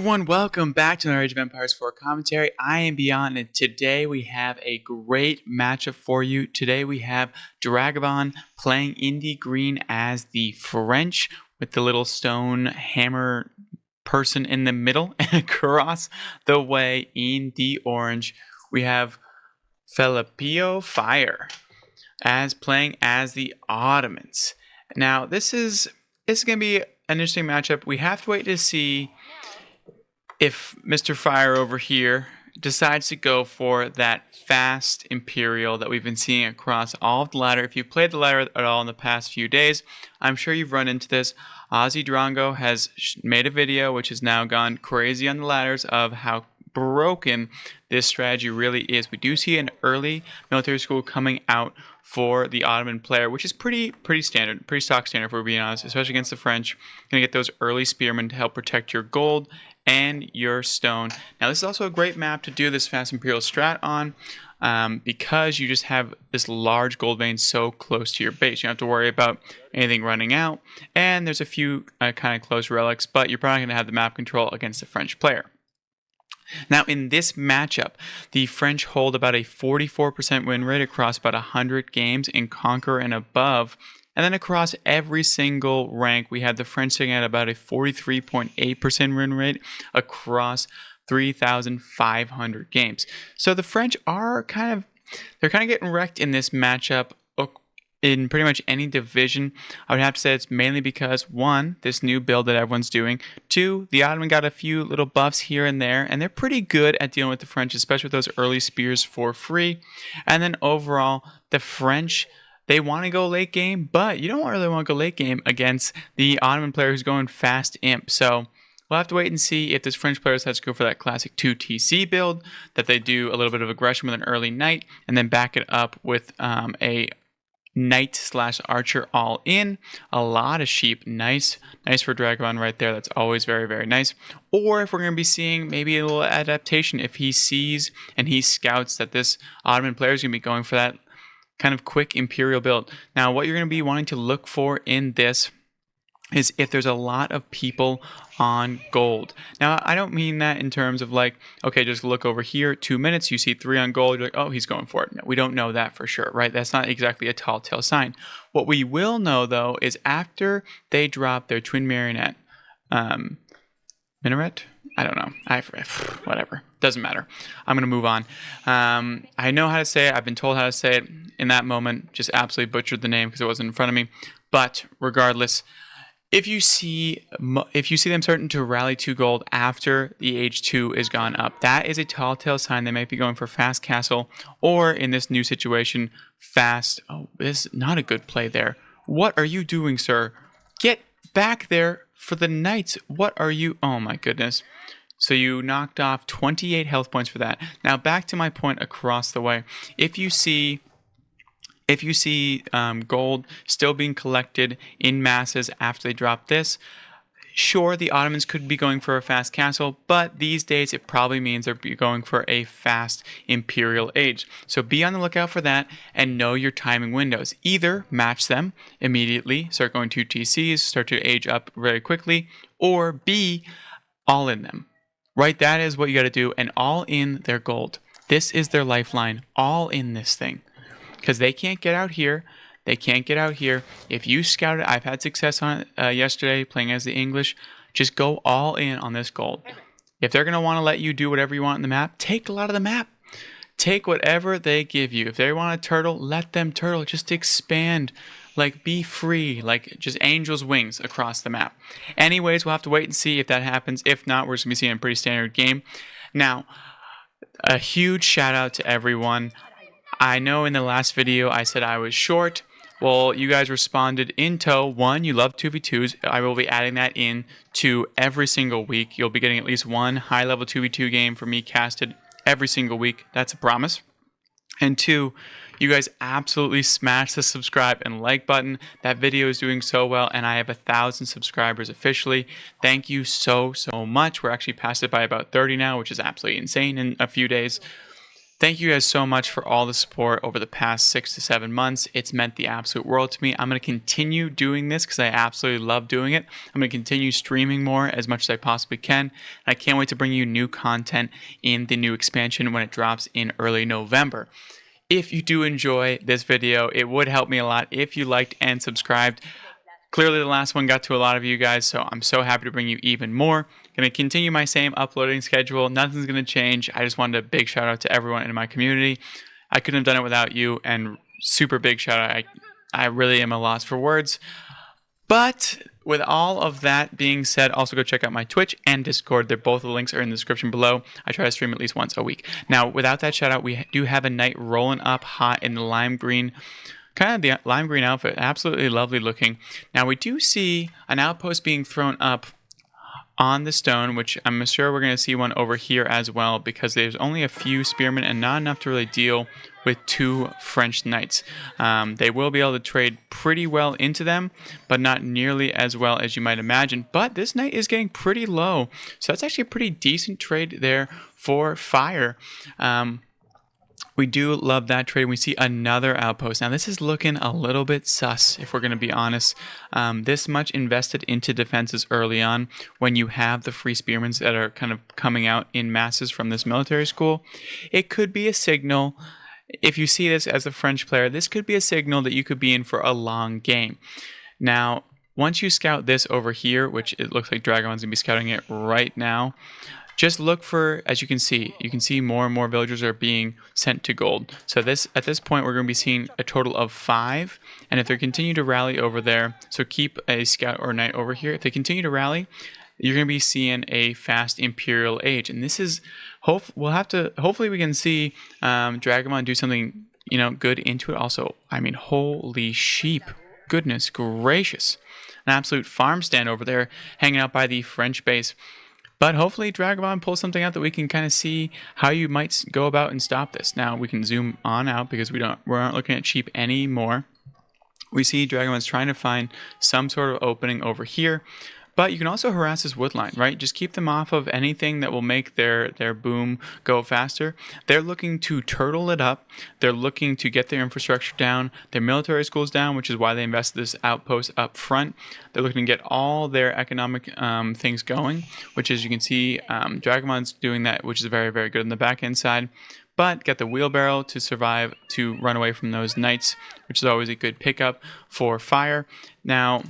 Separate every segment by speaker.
Speaker 1: everyone, welcome back to another Age of Empires 4 commentary. I am Beyond, and today we have a great matchup for you. Today we have Dragobon playing Indy Green as the French with the little stone hammer person in the middle, and across the way in the orange we have Filipino Fire as playing as the Ottomans. Now this is going to be an interesting matchup. We have to wait to see if Mr. Fire over here decides to go for that fast Imperial that we've been seeing across all of the ladder. If you've played the ladder at all in the past few days, I'm sure you've run into this. Aussie Drongo has made a video which has now gone crazy on the ladders of how broken this strategy really is. We do see an early military school coming out for the Ottoman player, which is pretty standard, pretty stock standard if we're being honest, especially against the French. Going to get those early spearmen to help protect your gold and your stone. Now this is also a great map to do this fast Imperial strat on because you just have this large gold vein so close to your base. You don't have to worry about anything running out, and there's a few kind of close relics, but you're probably going to have the map control against the French player. Now in this matchup, the French hold about a 44% win rate across about 100 games in Conquer and above. And then across every single rank, we have the French sitting at about a 43.8% win rate across 3,500 games. So the French are they're kind of getting wrecked in this matchup in pretty much any division. I would have to say it's mainly because, one, this new build that everyone's doing. Two, the Ottoman got a few little buffs here and there, and they're pretty good at dealing with the French, especially with those early spears for free. And then overall, the French, they want to go late game, but you don't really want to go late game against the Ottoman player who's going fast imp. So we'll have to wait and see if this French player decides to go for that classic 2 TC build, that they do a little bit of aggression with an early knight, and then back it up with a knight/archer all in. A lot of sheep. Nice for Dragobon right there. That's always very nice. Or if we're going to be seeing maybe a little adaptation, if he sees and he scouts that this Ottoman player is going to be going for that kind of quick Imperial build. Now what you're going to be wanting to look for in this is if there's a lot of people on gold. Now, I don't mean that in terms of like, okay, just look over here, 2 minutes, you see 3 on gold, you're like, oh, he's going for it. No, we don't know that for sure, right? That's not exactly a tall tale sign. What we will know, though, is after they drop their twin marionette, minaret? I don't know. Whatever. Doesn't matter. I'm going to move on. I know how to say it. I've been told how to say it in that moment. Just absolutely butchered the name because it wasn't in front of me. But regardless, if you see them starting to rally to gold after the H2 is gone up, that is a tall tale sign they might be going for fast castle, or in this new situation, fast. Oh, this is not a good play there. What are you doing, sir? Get back there for the knights. What are you? Oh my goodness. So you knocked off 28 health points for that. Now back to my point across the way. If you see gold still being collected in masses after they drop this, sure, the Ottomans could be going for a fast castle, but these days it probably means they're going for a fast Imperial age. So be on the lookout for that and know your timing windows. Either match them immediately, start going 2 TCs, start to age up very quickly, or B, all in them. Right, that is what you got to do, and all in their gold. This is their lifeline, all in this thing. Because they can't get out here. They can't get out here. If you scout it, I've had success on it yesterday playing as the English. Just go all in on this gold. If they're going to want to let you do whatever you want in the map, take a lot of the map. Take whatever they give you. If they want to turtle, let them turtle. Just expand. Like, be free. Like, just angel's wings across the map. Anyways, we'll have to wait and see if that happens. If not, we're just going to be seeing a pretty standard game. Now, a huge shout out to everyone. I know in the last video I said I was short. Well, you guys responded in tow. One, you love 2v2s. I will be adding that in to every single week. You'll be getting at least one high-level 2v2 game from me casted every single week. That's a promise. And two, you guys absolutely smash the subscribe and like button. That video is doing so well, and I have 1,000 subscribers officially. Thank you so much. We're actually past it by about 30 now, which is absolutely insane in a few days. Thank you guys so much for all the support over the past 6 to 7 months. It's meant the absolute world to me. I'm going to continue doing this because I absolutely love doing it. I'm going to continue streaming more as much as I possibly can. And I can't wait to bring you new content in the new expansion when it drops in early November. If you do enjoy this video, it would help me a lot if you liked and subscribed. Clearly, the last one got to a lot of you guys, so I'm so happy to bring you even more. Going to continue my same uploading schedule. Nothing's going to change. I just wanted a big shout out to everyone in my community. I couldn't have done it without you, and super big shout out. I really am a loss for words. But with all of that being said, also go check out my Twitch and Discord. Both the links are in the description below. I try to stream at least once a week. Now, without that shout out, we do have a knight rolling up hot in the lime green. Kind of the lime green outfit, absolutely lovely looking. Now we do see an outpost being thrown up on the stone, which I'm sure we're going to see one over here as well, because there's only a few spearmen and not enough to really deal with 2 French knights. They will be able to trade pretty well into them, but not nearly as well as you might imagine. But this knight is getting pretty low, so that's actually a pretty decent trade there for fire. We do love that trade. We see another outpost. Now, this is looking a little bit sus, if we're going to be honest. This much invested into defenses early on, when you have the free spearmen that are kind of coming out in masses from this military school, it could be a signal. If you see this as a French player, this could be a signal that you could be in for a long game. Now, once you scout this over here, which it looks like Dragon's going to be scouting it right now, just look for, as you can see more and more villagers are being sent to gold. So at this point, we're going to be seeing a total of 5. And if they continue to rally over there, so keep a scout or knight over here. If they continue to rally, you're going to be seeing a fast imperial age. And this is, hopefully we can see Dragomon do something, good into it. Also, I mean, holy sheep, goodness gracious. An absolute farm stand over there hanging out by the French base. But hopefully Dragomon pulls something out that we can kind of see how you might go about and stop this. Now we can zoom on out because we aren't looking at sheep anymore. We see Dragomon's trying to find some sort of opening over here. But you can also harass this wood line, right? Just keep them off of anything that will make their boom go faster. They're looking to turtle it up. They're looking to get their infrastructure down, their military schools down, which is why they invested this outpost up front. They're looking to get all their economic things going, which, as you can see, Dragomon's doing that, which is very, very good on the back end side. But get the wheelbarrow to survive, to run away from those knights, which is always a good pickup for fire. Now,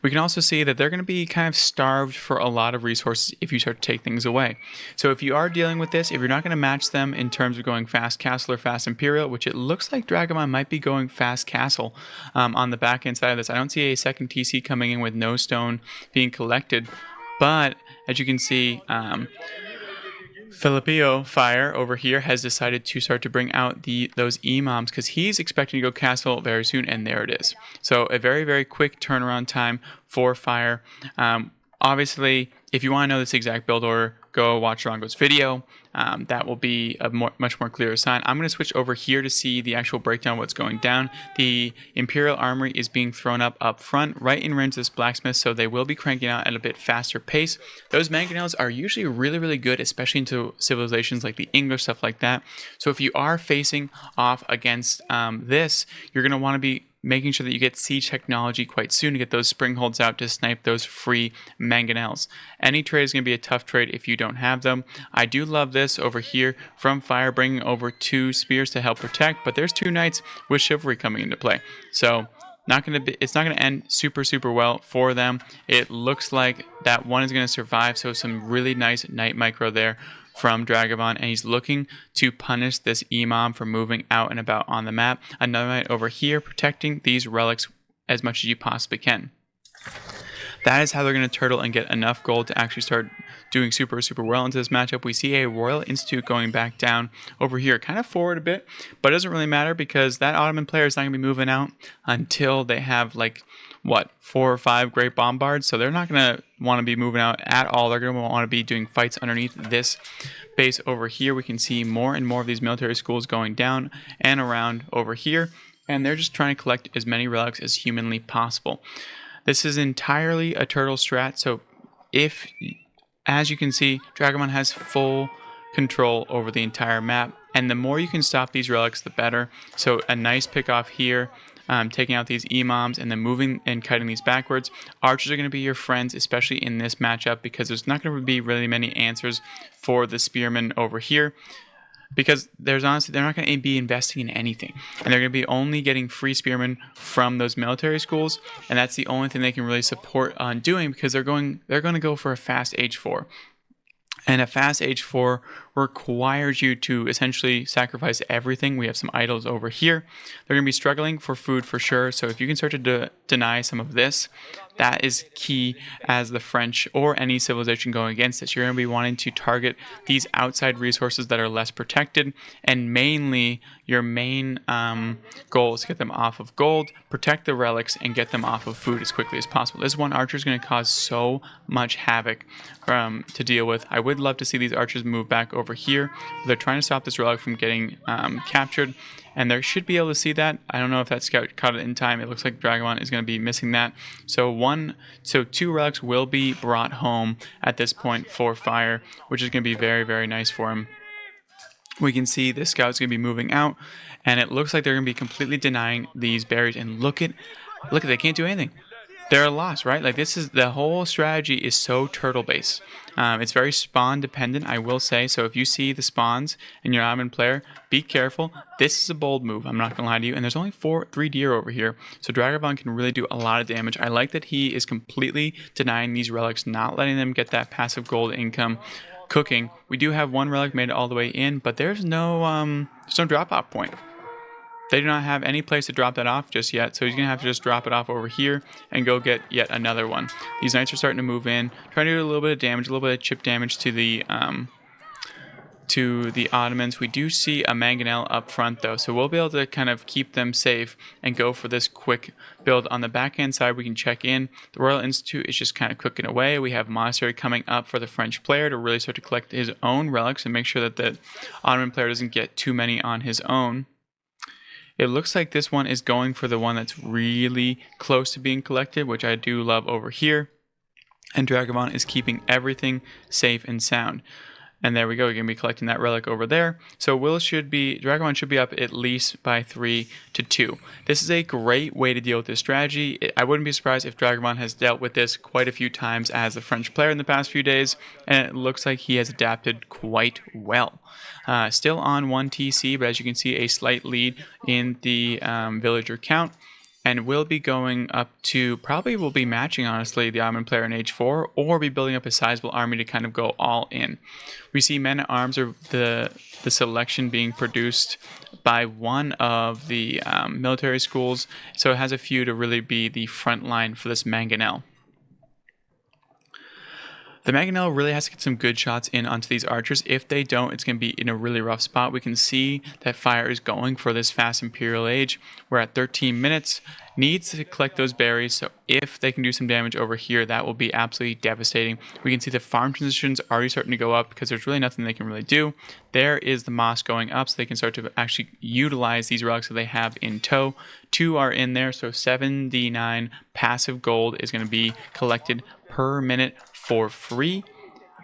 Speaker 1: we can also see that they're going to be kind of starved for a lot of resources if you start to take things away. So if you are dealing with this, if you're not going to match them in terms of going fast castle or fast imperial, which it looks like Dragomon might be going fast castle on the back end side of this. I don't see a second TC coming in with no stone being collected, but as you can see, Filipio Fire over here has decided to start to bring out those imams because he's expecting to go castle very soon, and there it is. So a very, very quick turnaround time for Fire. Obviously, if you want to know this exact build order, go watch Drongo's video. That will be a much more clearer sign. I'm going to switch over here to see the actual breakdown of what's going down. The Imperial Armory is being thrown up front, right in range of this blacksmith, so they will be cranking out at a bit faster pace. Those mangonels are usually really, really good, especially into civilizations like the English, stuff like that. So if you are facing off against this, you're going to want to be making sure that you get siege technology quite soon to get those springholds out to snipe those free mangonels. Any trade is going to be a tough trade if you don't have them. I do love this over here from Fire, bringing over 2 spears to help protect, but there's 2 knights with chivalry coming into play. So it's not going to end super, super well for them. It looks like that one is going to survive, so some really nice knight micro there from Dragomon, and he's looking to punish this imam for moving out and about on the map. Another knight over here protecting these relics as much as you possibly can. That is how they're going to turtle and get enough gold to actually start doing super, super well into this matchup. We see a Royal Institute going back down over here, kind of forward a bit, but it doesn't really matter because that Ottoman player is not going to be moving out until they have 4 or 5 great bombards. So they're not going to want to be moving out at all. They're going to want to be doing fights underneath this base over here. We can see more and more of these military schools going down and around over here, and they're just trying to collect as many relics as humanly possible. This is entirely a turtle strat, so as you can see, Dragomon has full control over the entire map. And the more you can stop these relics, the better. So a nice pick off here, taking out these imams and then moving and cutting these backwards. Archers are going to be your friends, especially in this matchup, because there's not going to be really many answers for the spearmen over here. Because they're not going to be investing in anything, and they're going to be only getting free spearmen from those military schools, and that's the only thing they can really support on doing, because they're going to go for a fast H4. And a fast H4 requires you to essentially sacrifice everything. We have some idols over here. They're going to be struggling for food for sure. So if you can start to deny some of this, that is key as the French or any civilization going against this. You're going to be wanting to target these outside resources that are less protected, and mainly your main goal is to get them off of gold, protect the relics, and get them off of food as quickly as possible. This one archer is going to cause so much havoc to deal with. I would love to see these archers move back over here. They're trying to stop this relic from getting captured, and they should be able to see that. I don't know if that scout caught it in time. It looks like Dragamon is going to be missing that. So 2 relics will be brought home at this point for fire, which is going to be very, very nice for him. We can see the scout's going to be moving out, and it looks like they're going to be completely denying these berries. And look at they can't do anything. They're a loss, right? Like, this is the whole strategy is so turtle based. It's very spawn dependent, I will say. So if you see the spawns in your Ottoman player, be careful. This is a bold move, I'm not gonna lie to you. And there's only 3 deer over here, so Dragamon can really do a lot of damage. I like that he is completely denying these relics, not letting them get that passive gold income cooking. We do have 1 relic made it all the way in, but there's no drop off point. They do not have any place to drop that off just yet, so he's going to have to just drop it off over here and go get yet another one. These knights are starting to move in, trying to do a little bit of damage, a little bit of chip damage to the Ottomans. We do see a mangonel up front though, so we'll be able to kind of keep them safe and go for this quick build. On the backhand side, we can check in. The Royal Institute is just kind of cooking away. We have Monastery coming up for the French player to really start to collect his own relics and make sure that the Ottoman player doesn't get too many on his own. It looks like this one is going for the one that's really close to being collected, which I do love over here. And Dragamon is keeping everything safe and sound. And there we go, we're going to be collecting that relic over there. So Dragamon should be up at least by 3-2. This is a great way to deal with this strategy. I wouldn't be surprised if Dragamon has dealt with this quite a few times as the French player in the past few days, and it looks like he has adapted quite well. Still on 1 TC, but as you can see, a slight lead in the villager count. And we'll be going up to, probably will be matching, honestly, the Ottoman player in H4, or be building up a sizable army to kind of go all in. We see men-at-arms are the selection being produced by one of the military schools, so it has a few to really be the front line for this mangonel. The mangonel really has to get some good shots in onto these archers. If they don't, it's going to be in a really rough spot. We can see that fire is going for this fast Imperial Age. We're at 13 minutes. Needs to collect those berries, so if they can do some damage over here, that will be absolutely devastating. We can see the farm transitions already starting to go up because there's really nothing they can really do. There is the mosque going up, so they can start to actually utilize these relics that they have in tow. 2 are in there, so 79 passive gold is going to be collected per minute for free.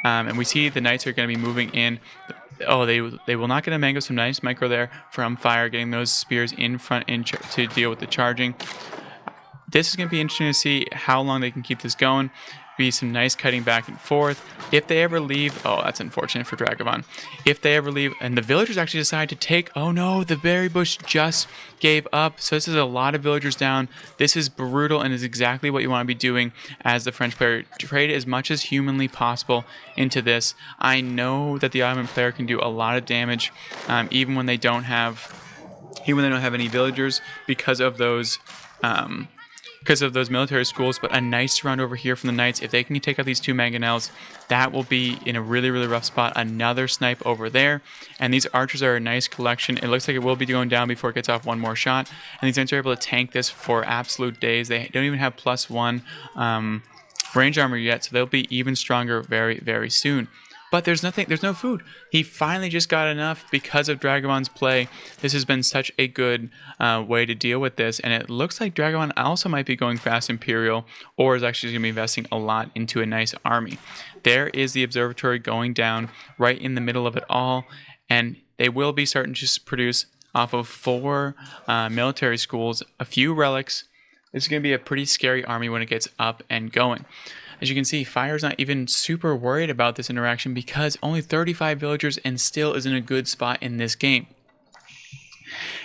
Speaker 1: And we see the knights are going to be moving in. Oh, they will not get a mango. Some nice micro there from fire, getting those spears in front to deal with the charging. This is going to be interesting to see how long they can keep this going. Be some nice cutting back and forth. If they ever leave, oh, that's unfortunate for Dragamon. If they ever leave, and the villagers actually decide to take, oh no, the berry bush just gave up. So this is a lot of villagers down. This is brutal and is exactly what you want to be doing as the French player. Trade as much as humanly possible into this. I know that the Ottoman player can do a lot of damage, even when they don't have any villagers because of those. Military schools, but a nice round over here from the knights. If they can take out these 2 mangonels, that will be in a really, really rough spot. Another snipe over there, and these archers are a nice collection. It looks like it will be going down before it gets off one more shot, and these knights are able to tank this for absolute days. They don't even have +1 range armor yet, so they'll be even stronger very, very soon. But there's no food. He finally just got enough because of Dragobon's play. This has been such a good way to deal with this. And it looks like Dragobon also might be going fast Imperial, or is actually going to be investing a lot into a nice army. There is the observatory going down right in the middle of it all. And they will be starting to produce off of 4 military schools, a few relics. This is going to be a pretty scary army when it gets up and going. As you can see, Fire's not even super worried about this interaction because only 35 villagers and still is in a good spot in this game.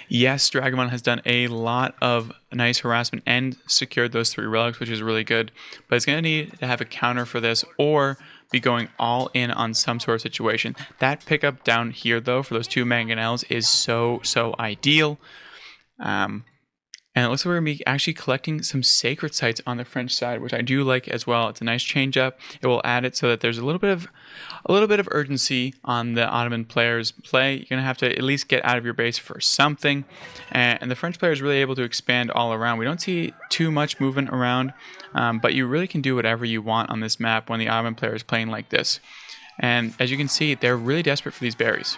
Speaker 1: Yes, Dragomon has done a lot of nice harassment and secured those 3 relics, which is really good. But it's going to need to have a counter for this or be going all in on some sort of situation. That pickup down here, though, for those 2 mangonels is so ideal. And it looks like we're going to be actually collecting some sacred sites on the French side, which I do like as well. It's a nice change up. It will add it so that there's a little bit of urgency on the Ottoman players' play. You're going to have to at least get out of your base for something. And the French player is really able to expand all around. We don't see too much movement around, but you really can do whatever you want on this map when the Ottoman player is playing like this. And as you can see, they're really desperate for these berries.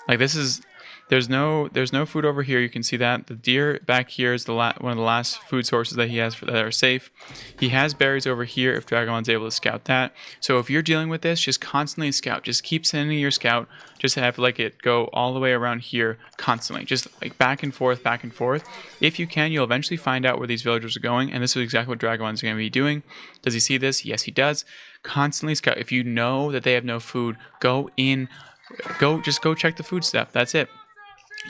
Speaker 1: Like this is... There's no food over here. You can see that. The deer back here is one of the last food sources that he has that are safe. He has berries over here if Dragomon's able to scout that. So if you're dealing with this, just constantly scout. Just keep sending your scout. Just have like it go all the way around here constantly. Just like back and forth, back and forth. If you can, you'll eventually find out where these villagers are going. And this is exactly what Dragomon's going to be doing. Does he see this? Yes, he does. Constantly scout. If you know that they have no food, just go check the food stuff. That's it.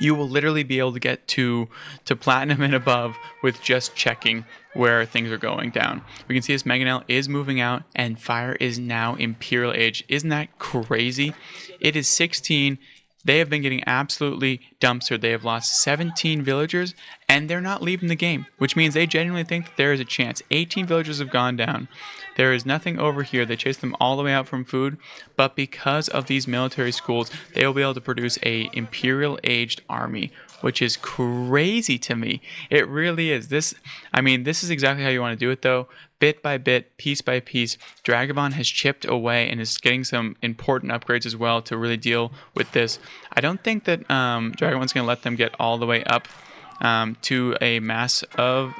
Speaker 1: You will literally be able to get to platinum and above with just checking where things are going down. We can see this mangonel is moving out and Fire is now Imperial Age. Isn't that crazy? It is 16. They have been getting absolutely dumpstered. They have lost 17 villagers and they're not leaving the game, which means they genuinely think that there is a chance. 18 villagers have gone down. There is nothing over here. They chase them all the way out from food, but because of these military schools, they will be able to produce a Imperial aged army, which is crazy to me. It really is. This is exactly how you want to do it though. Bit by bit, piece by piece, Dragobon has chipped away and is getting some important upgrades as well to really deal with this. I don't think that Dragobon's going to let them get all the way up to a mass of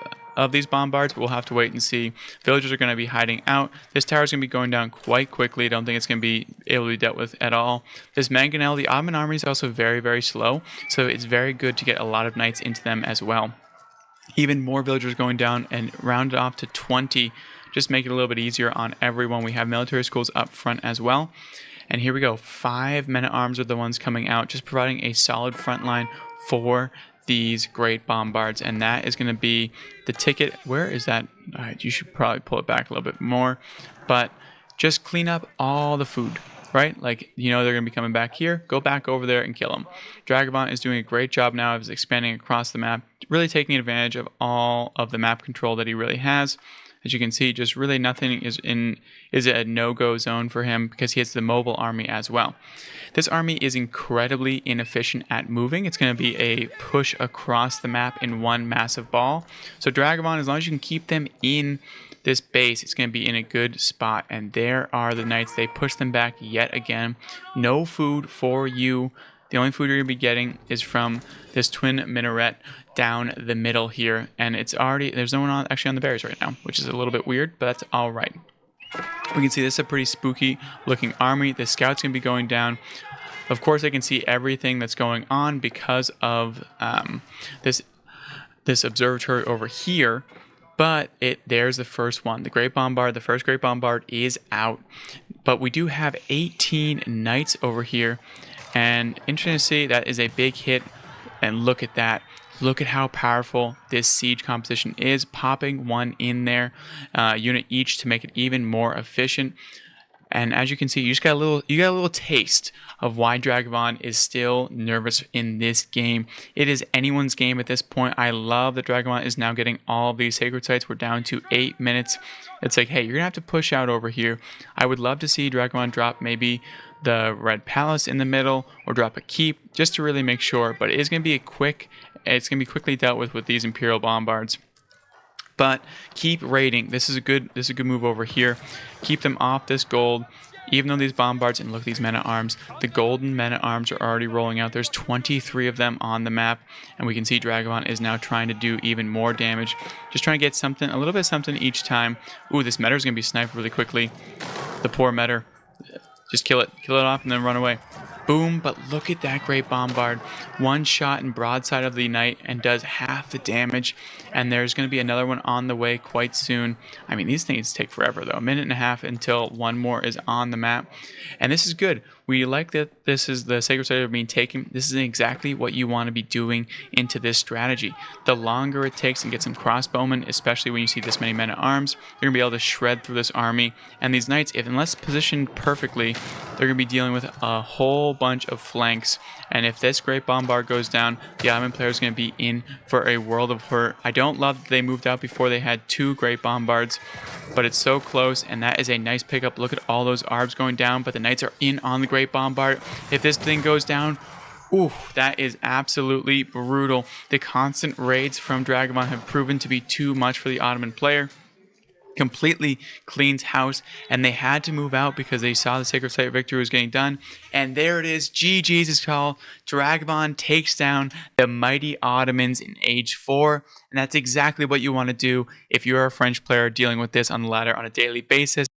Speaker 1: these bombards, but we'll have to wait and see. Villagers are going to be hiding out. This tower is going to be going down quite quickly. I don't think it's going to be able to be dealt with at all. This mangonel, the Ottoman army is also very, very slow, so it's very good to get a lot of knights into them as well. Even more villagers going down and round it off to 20. Just make it a little bit easier on everyone. We have military schools up front as well. And here we go. 5 men-at-arms are the ones coming out, just providing a solid front line for these great bombards. And that is going to be the ticket. Where is that? All right, you should probably pull it back a little bit more. But just clean up all the food, right? Like, they're going to be coming back here. Go back over there and kill them. Dragobon is doing a great job now of expanding across the map, really taking advantage of all of the map control that he really has. As you can see, just really nothing is a no-go zone for him because he has the mobile army as well. This army is incredibly inefficient at moving. It's going to be a push across the map in one massive ball. So Dragobon, as long as you can keep them in this base, it's going to be in a good spot. And there are the knights. They push them back yet again. No food for you. The only food you're going to be getting is from this twin minaret down the middle here. And there's no one actually on the berries right now, which is a little bit weird, but that's all right. We can see this is a pretty spooky looking army. The scout's going to be going down. Of course, they can see everything that's going on because of this observatory over here. But there's the first one. The first Great Bombard is out. But we do have 18 knights over here. And interesting to see, that is a big hit. And look at that. Look at how powerful this siege composition is. Popping one in there, unit each to make it even more efficient. And as you can see, you got a little taste of why Dragobon is still nervous in this game. It is anyone's game at this point. I love that Dragobon is now getting all of these sacred sites. We're down to 8 minutes. It's like, hey, you're going to have to push out over here. I would love to see Dragobon drop maybe the Red Palace in the middle or drop a keep just to really make sure. But it is going to be it's going to be quickly dealt with these Imperial Bombards. But keep raiding. This is a good move over here. Keep them off this gold. Even though these bombards, and look at these men-at-arms, the golden men-at-arms are already rolling out. There's 23 of them on the map, and we can see Dragomon is now trying to do even more damage. Just trying to get something, a little bit of something each time. Ooh, this Metter is going to be sniped really quickly. The poor Metter. Just kill it off, and then run away. Boom, but look at that great bombard. One shot in broadside of the knight and does half the damage. And there's going to be another one on the way quite soon. I mean, these things take forever though. A minute and a half until one more is on the map. And this is good. We like that this is the Sacred Site being taken. This is exactly what you want to be doing into this strategy. The longer it takes and get some crossbowmen, especially when you see this many men at arms, you're going to be able to shred through this army. And these knights, unless positioned perfectly, they're going to be dealing with a whole bunch of flanks. And if this great bombard goes down, the Ottoman player is going to be in for a world of hurt. I don't love that they moved out before they had two great bombards, but it's so close, and that is a nice pickup. Look at all those arbs going down, but the knights are in on the great bombard. If this thing goes down, ooh, that is absolutely brutal. The constant raids from Dragomon have proven to be too much for the Ottoman player. Completely cleans house, and they had to move out because they saw the Sacred Site victory was getting done. And there it is. GG's is called. Dragomon takes down the mighty Ottomans in Age 4, and that's exactly what you want to do if you're a French player dealing with this on the ladder on a daily basis.